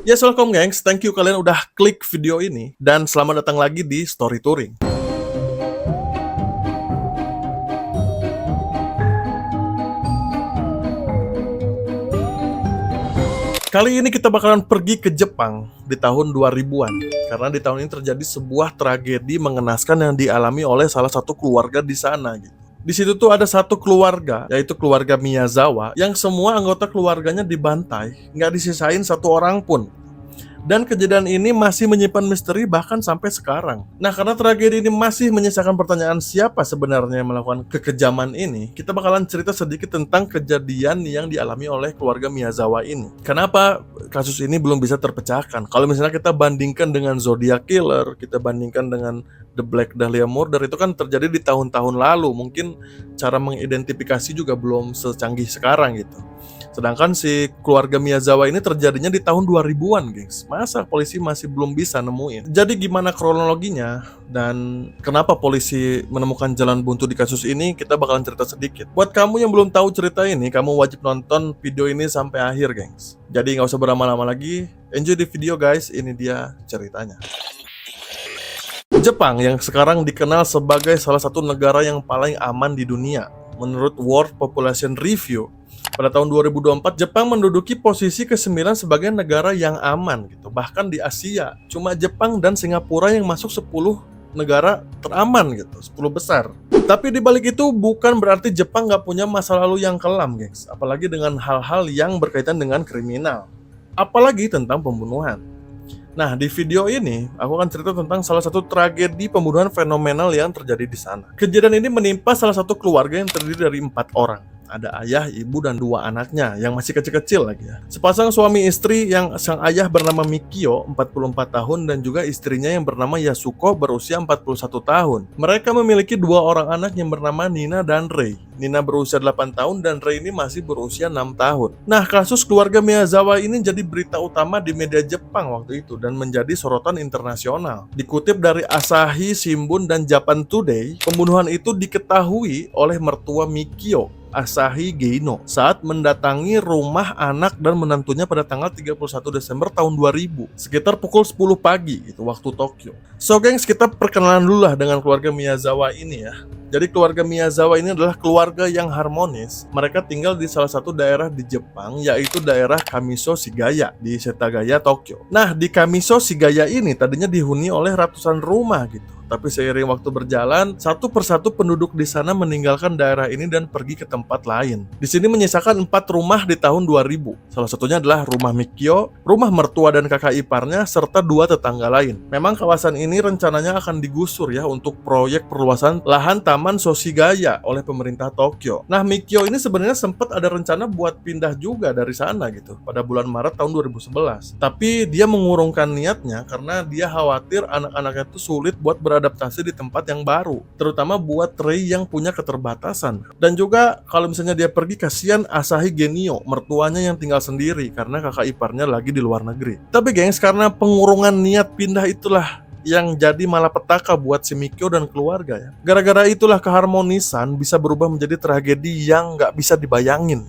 Yes, welcome gengs. Thank you kalian udah klik video ini. Dan selamat datang lagi di Story Touring. Kali ini kita bakalan pergi ke Jepang di tahun 2000-an. Karena di tahun ini terjadi sebuah tragedi mengenaskan yang dialami oleh salah satu keluarga di sana gitu. Di situ tuh ada satu keluarga, yaitu keluarga Miyazawa, yang semua anggota keluarganya dibantai, nggak disisain satu orang pun. Dan kejadian ini masih menyimpan misteri bahkan sampai sekarang. Nah, karena tragedi ini masih menyisakan pertanyaan siapa sebenarnya yang melakukan kekejaman ini, kita bakalan cerita sedikit tentang kejadian yang dialami oleh keluarga Miyazawa ini. Kenapa kasus ini belum bisa terpecahkan? Kalau misalnya kita bandingkan dengan Zodiac Killer, kita bandingkan dengan The Black Dahlia Murder, itu kan terjadi di tahun-tahun lalu. Mungkin cara mengidentifikasi juga belum secanggih sekarang gitu. Sedangkan si keluarga Miyazawa ini terjadinya di tahun 2000-an, gengs. Masa polisi masih belum bisa nemuin? Jadi gimana kronologinya dan kenapa polisi menemukan jalan buntu di kasus ini, kita bakalan cerita sedikit. Buat kamu yang belum tahu cerita ini, kamu wajib nonton video ini sampai akhir, gengs. Jadi nggak usah berlama-lama lagi, enjoy di video guys, ini dia ceritanya. Jepang yang sekarang dikenal sebagai salah satu negara yang paling aman di dunia. Menurut World Population Review, pada tahun 2024, Jepang menduduki posisi ke-9 sebagai negara yang aman gitu. Bahkan di Asia, cuma Jepang dan Singapura yang masuk 10 negara teraman gitu, 10 besar. Tapi di balik itu bukan berarti Jepang nggak punya masa lalu yang kelam, gengs. Apalagi dengan hal-hal yang berkaitan dengan kriminal. Apalagi tentang pembunuhan. Nah, di video ini, aku akan cerita tentang salah satu tragedi pembunuhan fenomenal yang terjadi di sana. Kejadian ini menimpa salah satu keluarga yang terdiri dari 4 orang. Ada ayah, ibu, dan 2 anaknya yang masih kecil-kecil lagi ya. Sepasang suami istri yang sang ayah bernama Mikio, 44 tahun, dan juga istrinya yang bernama Yasuko berusia 41 tahun. Mereka memiliki 2 orang anak yang bernama Nina dan Rei. Nina berusia 8 tahun dan Rei ini masih berusia 6 tahun. Nah, kasus keluarga Miyazawa ini jadi berita utama di media Jepang waktu itu dan menjadi sorotan internasional. Dikutip dari Asahi Shimbun dan Japan Today, pembunuhan itu diketahui oleh mertua Mikio, Asahi Geino, saat mendatangi rumah anak dan menantunya pada tanggal 31 Desember tahun 2000, sekitar pukul 10 pagi itu waktu Tokyo. So gengs, kita perkenalan dulu lah dengan keluarga Miyazawa ini ya. Jadi keluarga Miyazawa ini adalah keluarga yang harmonis. Mereka tinggal di salah satu daerah di Jepang, yaitu daerah Kamiso Shigaya di Setagaya, Tokyo. Nah, di Kamiso Shigaya ini tadinya dihuni oleh ratusan rumah gitu. Tapi seiring waktu berjalan, satu persatu penduduk di sana meninggalkan daerah ini dan pergi ke tempat lain. Di sini menyisakan 4 rumah di tahun 2000. Salah satunya adalah rumah Mikio, rumah mertua dan kakak iparnya, serta 2 tetangga lain. Memang kawasan ini rencananya akan digusur ya untuk proyek perluasan lahan Taman Soshigaya oleh pemerintah Tokyo. Nah, Mikio ini sebenarnya sempat ada rencana buat pindah juga dari sana gitu pada bulan Maret tahun 2011. Tapi dia mengurungkan niatnya karena dia khawatir anak-anaknya itu sulit buat beradaptasi di tempat yang baru, terutama buat Rei yang punya keterbatasan. Dan juga kalau misalnya dia pergi, kasihan Asahi Genio, mertuanya yang tinggal sendiri karena kakak iparnya lagi di luar negeri. Tapi gengs, karena pengurungan niat pindah itulah yang jadi malapetaka buat si Mikio dan keluarga ya. Gara-gara itulah keharmonisan bisa berubah menjadi tragedi yang nggak bisa dibayangin.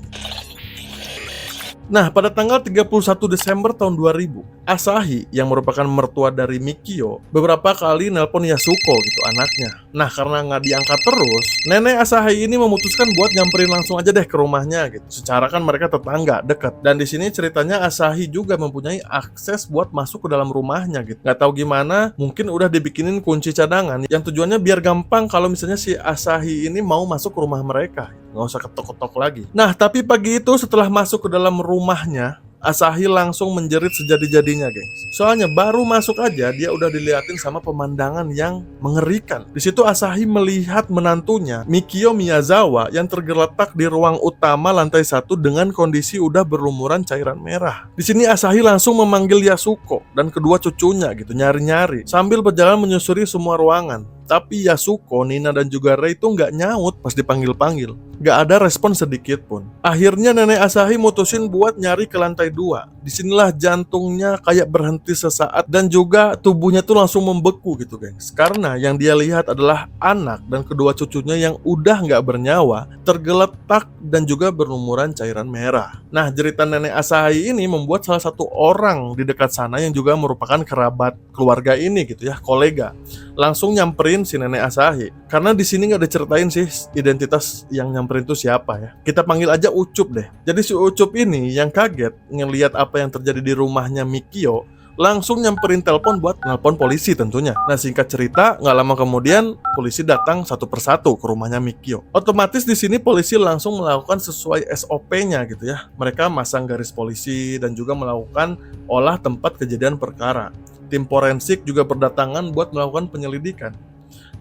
Nah, pada tanggal 31 Desember tahun 2000, Asahi yang merupakan mertua dari Mikio beberapa kali nelpon Yasuko gitu, anaknya. Nah, karena nggak diangkat terus, nenek Asahi ini memutuskan buat nyamperin langsung aja deh ke rumahnya gitu. Secara kan mereka tetangga, dekat. Dan di sini ceritanya Asahi juga mempunyai akses buat masuk ke dalam rumahnya gitu. Nggak tahu gimana, mungkin udah dibikinin kunci cadangan yang tujuannya biar gampang kalau misalnya si Asahi ini mau masuk ke rumah mereka. Nggak usah ketok-ketok lagi. Nah, tapi pagi itu setelah masuk ke dalam rumahnya, Asahi langsung menjerit sejadi-jadinya, gengs. Soalnya baru masuk aja dia udah diliatin sama pemandangan yang mengerikan. Di situ Asahi melihat menantunya, Mikio Miyazawa, yang tergeletak di ruang utama lantai 1 dengan kondisi udah berlumuran cairan merah. Di sini Asahi langsung memanggil Yasuko dan kedua cucunya gitu, nyari-nyari sambil berjalan menyusuri semua ruangan. Tapi Yasuko, Nina, dan juga Rei itu nggak nyaut pas dipanggil-panggil. Nggak ada respon sedikit pun. Akhirnya nenek Asahi mutusin buat nyari ke lantai 2 dua. Disinilah jantungnya kayak berhenti sesaat dan juga tubuhnya tuh langsung membeku gitu gengs. Karena yang dia lihat adalah anak dan kedua cucunya yang udah nggak bernyawa, tergeletak dan juga berlumuran cairan merah. Nah, jeritan nenek Asahi ini membuat salah satu orang di dekat sana yang juga merupakan kerabat keluarga ini gitu ya, kolega, langsung nyamperin si nenek Asahi. Karena di sini nggak diceritain sih identitas yang nyamperin itu siapa ya. Kita panggil aja Ucup deh. Jadi si Ucup ini yang kaget ngelihat apa yang terjadi di rumahnya Mikio, langsung nyamperin telepon buat nelpon polisi tentunya. Nah, singkat cerita, nggak lama kemudian polisi datang satu persatu ke rumahnya Mikio. Otomatis di sini polisi langsung melakukan sesuai SOP-nya gitu ya. Mereka masang garis polisi dan juga melakukan olah tempat kejadian perkara. Tim forensik juga berdatangan buat melakukan penyelidikan.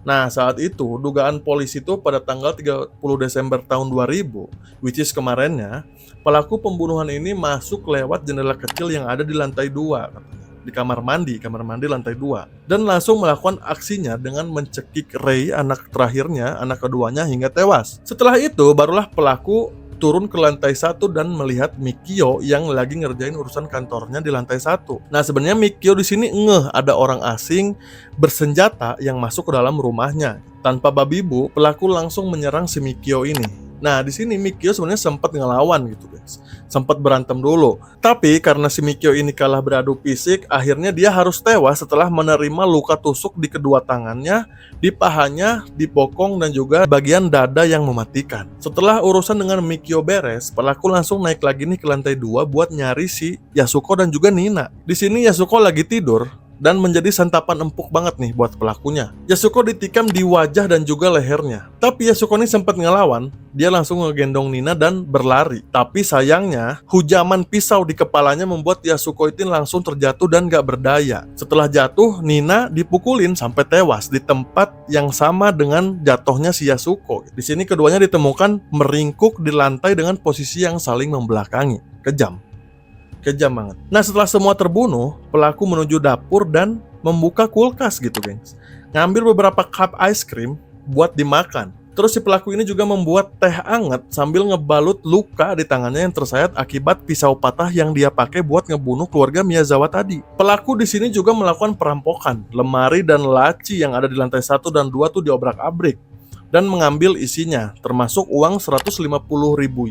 Nah, saat itu dugaan polisi itu pada tanggal 30 Desember tahun 2000, which is kemarinnya, pelaku pembunuhan ini masuk lewat jendela kecil yang ada di lantai 2, di kamar mandi lantai 2, dan langsung melakukan aksinya dengan mencekik Rei, anak terakhirnya, anak keduanya, hingga tewas. Setelah itu barulah pelaku turun ke lantai 1 dan melihat Mikio yang lagi ngerjain urusan kantornya di lantai 1. Nah, sebenarnya Mikio di sini ngeh ada orang asing bersenjata yang masuk ke dalam rumahnya. Tanpa babi bu, pelaku langsung menyerang si Mikio ini. Nah, di sini Mikio sebenarnya sempat ngelawan gitu guys. Sempat berantem dulu. Tapi karena si Mikio ini kalah beradu fisik, akhirnya dia harus tewas setelah menerima luka tusuk di kedua tangannya, di pahanya, di bokong, dan juga bagian dada yang mematikan. Setelah urusan dengan Mikio beres, pelaku langsung naik lagi nih ke lantai 2 buat nyari si Yasuko dan juga Nina. Di sini Yasuko lagi tidur dan menjadi santapan empuk banget nih buat pelakunya. Yasuko ditikam di wajah dan juga lehernya. Tapi Yasuko ini sempat ngelawan, dia langsung ngegendong Nina dan berlari. Tapi sayangnya, hujaman pisau di kepalanya membuat Yasuko itu langsung terjatuh dan gak berdaya. Setelah jatuh, Nina dipukulin sampai tewas di tempat yang sama dengan jatuhnya si Yasuko. Di sini keduanya ditemukan meringkuk di lantai dengan posisi yang saling membelakangi. Kejam banget. Nah, setelah semua terbunuh, pelaku menuju dapur dan membuka kulkas gitu gengs. Ngambil beberapa cup ice cream buat dimakan. Terus si pelaku ini juga membuat teh anget sambil ngebalut luka di tangannya yang tersayat akibat pisau patah yang dia pakai buat ngebunuh keluarga Miyazawa tadi. Pelaku di sini juga melakukan perampokan. Lemari dan laci yang ada di lantai 1 dan 2 tuh diobrak-abrik dan mengambil isinya, termasuk uang 150.000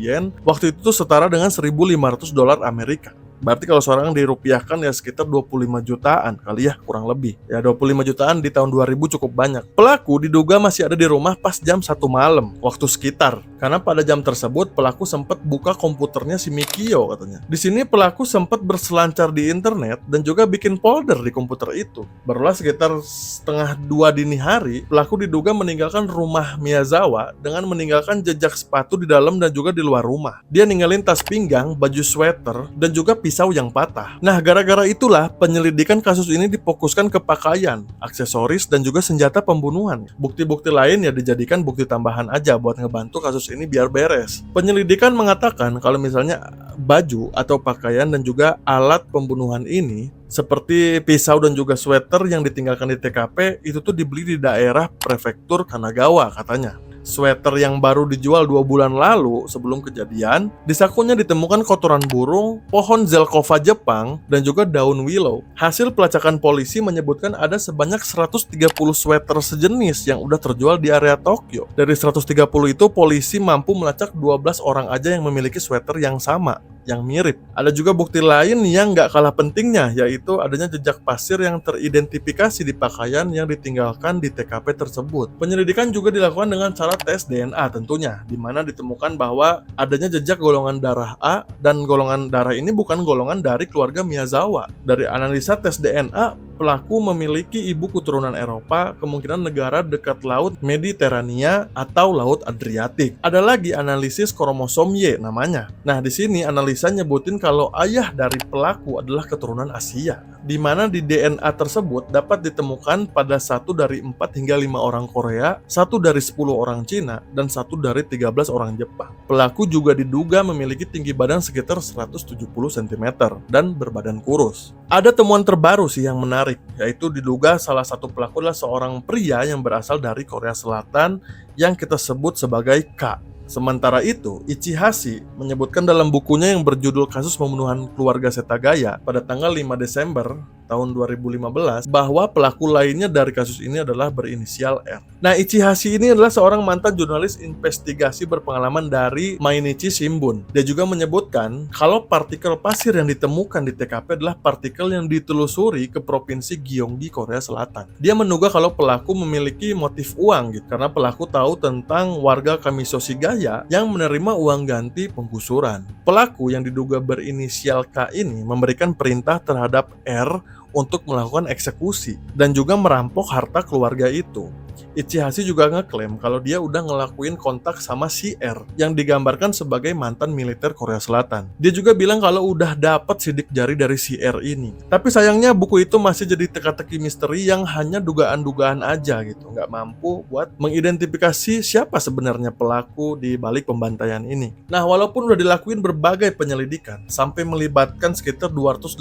yen, waktu itu setara dengan 1.500 dolar Amerika. Berarti kalau seorang dirupiahkan ya sekitar 25 jutaan kali ya, kurang lebih. Ya 25 jutaan di tahun 2000 cukup banyak. Pelaku diduga masih ada di rumah pas jam 1 malam, waktu sekitar. Karena pada jam tersebut pelaku sempat buka komputernya si Mikio katanya. Di sini pelaku sempat berselancar di internet dan juga bikin folder di komputer itu. Barulah sekitar setengah 2 dini hari, pelaku diduga meninggalkan rumah Miyazawa dengan meninggalkan jejak sepatu di dalam dan juga di luar rumah. Dia ninggalin tas pinggang, baju sweater, dan juga pisau yang patah. Nah, gara-gara itulah penyelidikan kasus ini difokuskan ke pakaian, aksesoris, dan juga senjata pembunuhan. Bukti-bukti lain ya dijadikan bukti tambahan aja buat ngebantu kasus ini biar beres. Penyelidikan mengatakan kalau misalnya baju atau pakaian dan juga alat pembunuhan ini seperti pisau dan juga sweater yang ditinggalkan di TKP itu tuh dibeli di daerah prefektur Kanagawa katanya. Sweater yang baru dijual 2 bulan lalu sebelum kejadian, di sakunya ditemukan kotoran burung, pohon zelkova Jepang, dan juga daun willow. Hasil pelacakan polisi menyebutkan ada sebanyak 130 sweater sejenis yang udah terjual di area Tokyo. Dari 130 itu, polisi mampu melacak 12 orang aja yang memiliki sweater yang sama, yang mirip. Ada juga bukti lain yang gak kalah pentingnya, yaitu adanya jejak pasir yang teridentifikasi di pakaian yang ditinggalkan di TKP tersebut. Penyelidikan juga dilakukan dengan cara tes DNA tentunya, di mana ditemukan bahwa adanya jejak golongan darah A dan golongan darah ini bukan golongan dari keluarga Miyazawa. Dari analisa tes DNA, pelaku memiliki ibu keturunan Eropa, kemungkinan negara dekat laut Mediterania atau laut Adriatik. Ada lagi analisis kromosom Y namanya. Nah, di sini analisa nyebutin kalau ayah dari pelaku adalah keturunan Asia, di mana di DNA tersebut dapat ditemukan pada 1 dari 4 hingga 5 orang Korea, 1 dari 10 orang Cina, dan 1 dari 13 orang Jepang. Pelaku juga diduga memiliki tinggi badan sekitar 170 cm dan berbadan kurus. Ada temuan terbaru sih yang menarik, yaitu diduga salah satu pelaku adalah seorang pria yang berasal dari Korea Selatan yang kita sebut sebagai K. Sementara itu, Ichihashi menyebutkan dalam bukunya yang berjudul Kasus Pembunuhan Keluarga Setagaya pada tanggal 5 Desember tahun 2015 bahwa pelaku lainnya dari kasus ini adalah berinisial R. Nah, Ichihashi ini adalah seorang mantan jurnalis investigasi berpengalaman dari Mainichi Shimbun. Dia juga menyebutkan kalau partikel pasir yang ditemukan di TKP adalah partikel yang ditelusuri ke provinsi Gyeonggi, Korea Selatan. Dia menduga kalau pelaku memiliki motif uang gitu, karena pelaku tahu tentang warga Kamisoshigaya yang menerima uang ganti penggusuran. Pelaku yang diduga berinisial K ini memberikan perintah terhadap R untuk melakukan eksekusi dan juga merampok harta keluarga itu. Ichihashi juga ngeklaim kalau dia udah ngelakuin kontak sama si R yang digambarkan sebagai mantan militer Korea Selatan. Dia juga bilang kalau udah dapat sidik jari dari si R ini. Tapi sayangnya buku itu masih jadi teka-teki misteri yang hanya dugaan-dugaan aja gitu, nggak mampu buat mengidentifikasi siapa sebenarnya pelaku di balik pembantaian ini. Nah, walaupun udah dilakuin berbagai penyelidikan sampai melibatkan sekitar 280.000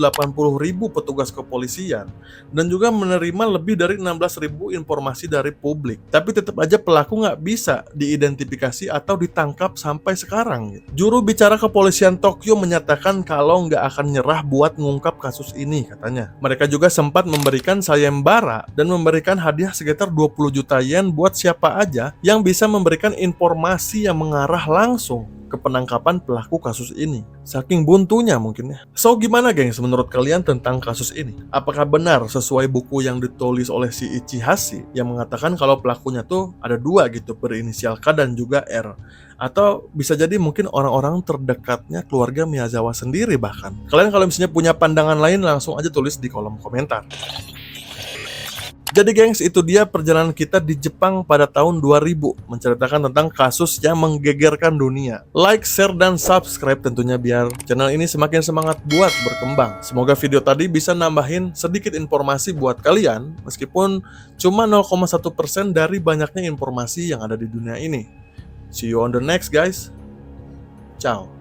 petugas kepolisian dan juga menerima lebih dari 16.000 informasi dari publik, tapi tetap aja pelaku nggak bisa diidentifikasi atau ditangkap sampai sekarang. Juru bicara kepolisian Tokyo menyatakan kalau nggak akan nyerah buat mengungkap kasus ini katanya. Mereka juga sempat memberikan sayembara dan memberikan hadiah sekitar 20 juta yen buat siapa aja yang bisa memberikan informasi yang mengarah langsung ke penangkapan pelaku kasus ini. Saking buntunya mungkin ya. So, gimana gengs menurut kalian tentang kasus ini? Apakah benar sesuai buku yang ditulis oleh si Ichihashi yang mengatakan kalau pelakunya tuh ada dua gitu, berinisial K dan juga R? Atau bisa jadi mungkin orang-orang terdekatnya keluarga Miyazawa sendiri bahkan. Kalian kalau misalnya punya pandangan lain langsung aja tulis di kolom komentar. Jadi gengs, itu dia perjalanan kita di Jepang pada tahun 2000, menceritakan tentang kasus yang menggegerkan dunia. Like, share, dan subscribe tentunya biar channel ini semakin semangat buat berkembang. Semoga video tadi bisa nambahin sedikit informasi buat kalian, meskipun cuma 0,1% dari banyaknya informasi yang ada di dunia ini. See you on the next guys. Ciao.